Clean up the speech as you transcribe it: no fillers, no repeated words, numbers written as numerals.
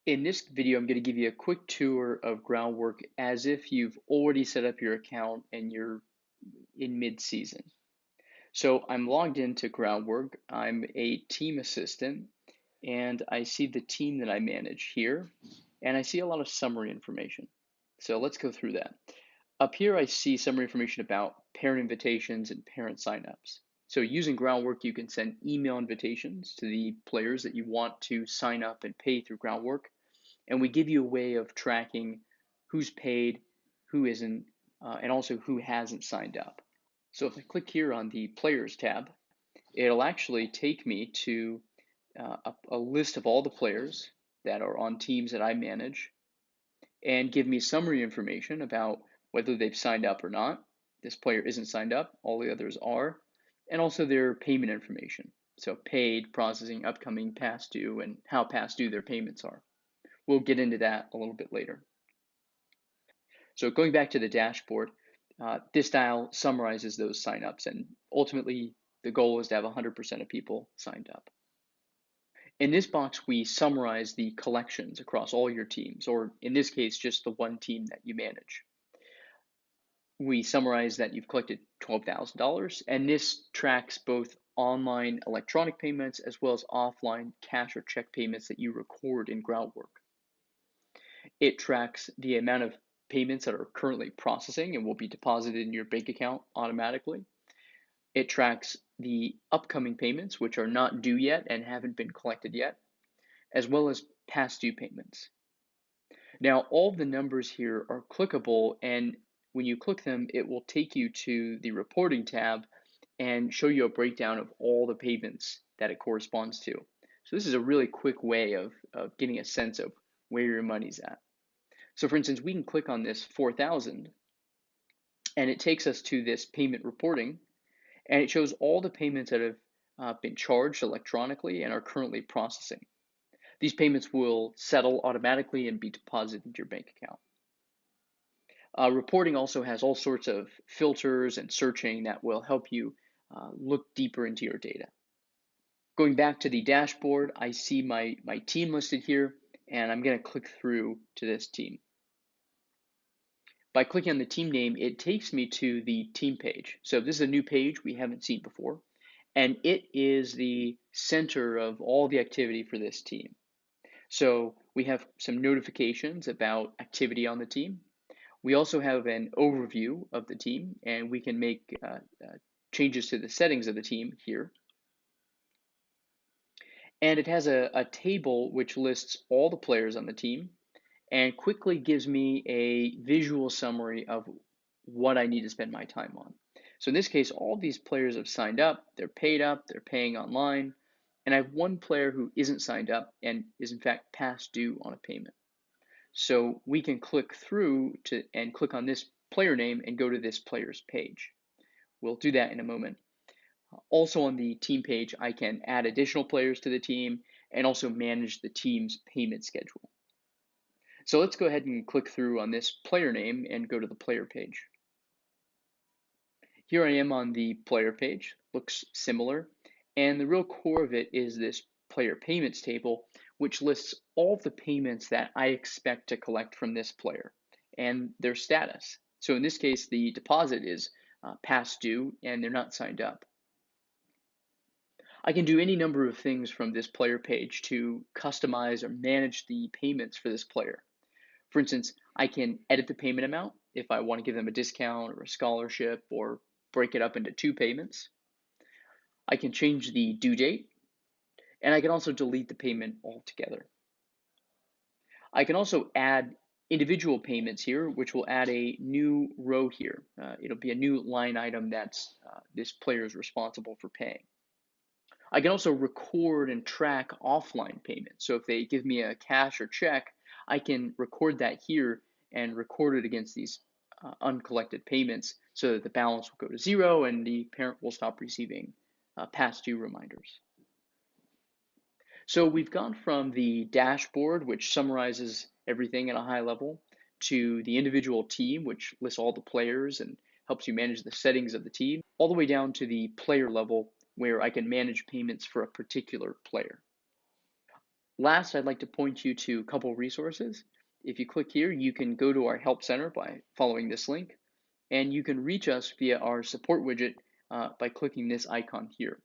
In this video, I'm going to give you a quick tour of Groundwork as if you've already set up your account and you're in mid-season. So I'm logged into Groundwork. I'm a team assistant, and I see the team that I manage here, and I see a lot of summary information. So let's go through that. Up here, I see summary information about parent invitations and parent signups. So using Groundwork, you can send email invitations to the players that you want to sign up and pay through Groundwork. And we give you a way of tracking who's paid, who isn't, and also who hasn't signed up. So if I click here on the Players tab, it'll actually take me to a list of all the players that are on teams that I manage and give me summary information about whether they've signed up or not. This player isn't signed up, all the others are, and also their payment information. So paid, processing, upcoming, past due, and how past due their payments are. We'll get into that a little bit later. So going back to the dashboard, this dial summarizes those signups, and ultimately the goal is to have 100% of people signed up. In this box, we summarize the collections across all your teams, or in this case, just the one team that you manage. We summarize that you've collected $12,000, and this tracks both online electronic payments as well as offline cash or check payments that you record in Groundwork. It tracks the amount of payments that are currently processing and will be deposited in your bank account automatically. It tracks the upcoming payments, which are not due yet and haven't been collected yet, as well as past due payments. Now, all of the numbers here are clickable, and when you click them, it will take you to the reporting tab and show you a breakdown of all the payments that it corresponds to. So this is a really quick way of getting a sense of where your money's at. So for instance, we can click on this 4,000 and it takes us to this payment reporting, and it shows all the payments that have been charged electronically and are currently processing. These payments will settle automatically and be deposited into your bank account. Reporting also has all sorts of filters and searching that will help you look deeper into your data. Going back to the dashboard, I see my team listed here, and I'm going to click through to this team. By clicking on the team name, it takes me to the team page. So this is a new page we haven't seen before, and it is the center of all the activity for this team. So we have some notifications about activity on the team. We also have an overview of the team, and we can make changes to the settings of the team here. And it has a table which lists all the players on the team and quickly gives me a visual summary of what I need to spend my time on. So in this case, all these players have signed up, they're paid up, they're paying online, and I have one player who isn't signed up and is in fact past due on a payment. So we can click through and click on this player name and go to this player's page. We'll do that in a moment. Also on the team page, I can add additional players to the team and also manage the team's payment schedule. So let's go ahead and click through on this player name and go to the player page. Here I am on the player page, looks similar, and the real core of it is this player payments table, which lists all of the payments that I expect to collect from this player and their status. So in this case, the deposit is past due and they're not signed up. I can do any number of things from this player page to customize or manage the payments for this player. For instance, I can edit the payment amount if I want to give them a discount or a scholarship or break it up into two payments. I can change the due date, and I can also delete the payment altogether. I can also add individual payments here, which will add a new row here. It'll be a new line item that's this player is responsible for paying. I can also record and track offline payments. So if they give me a cash or check, I can record that here and record it against these uncollected payments so that the balance will go to zero and the parent will stop receiving past due reminders. So we've gone from the dashboard, which summarizes everything at a high level, to the individual team, which lists all the players and helps you manage the settings of the team, all the way down to the player level, where I can manage payments for a particular player. Last, I'd like to point you to a couple resources. If you click here, you can go to our Help Center by following this link, and you can reach us via our support widget by clicking this icon here.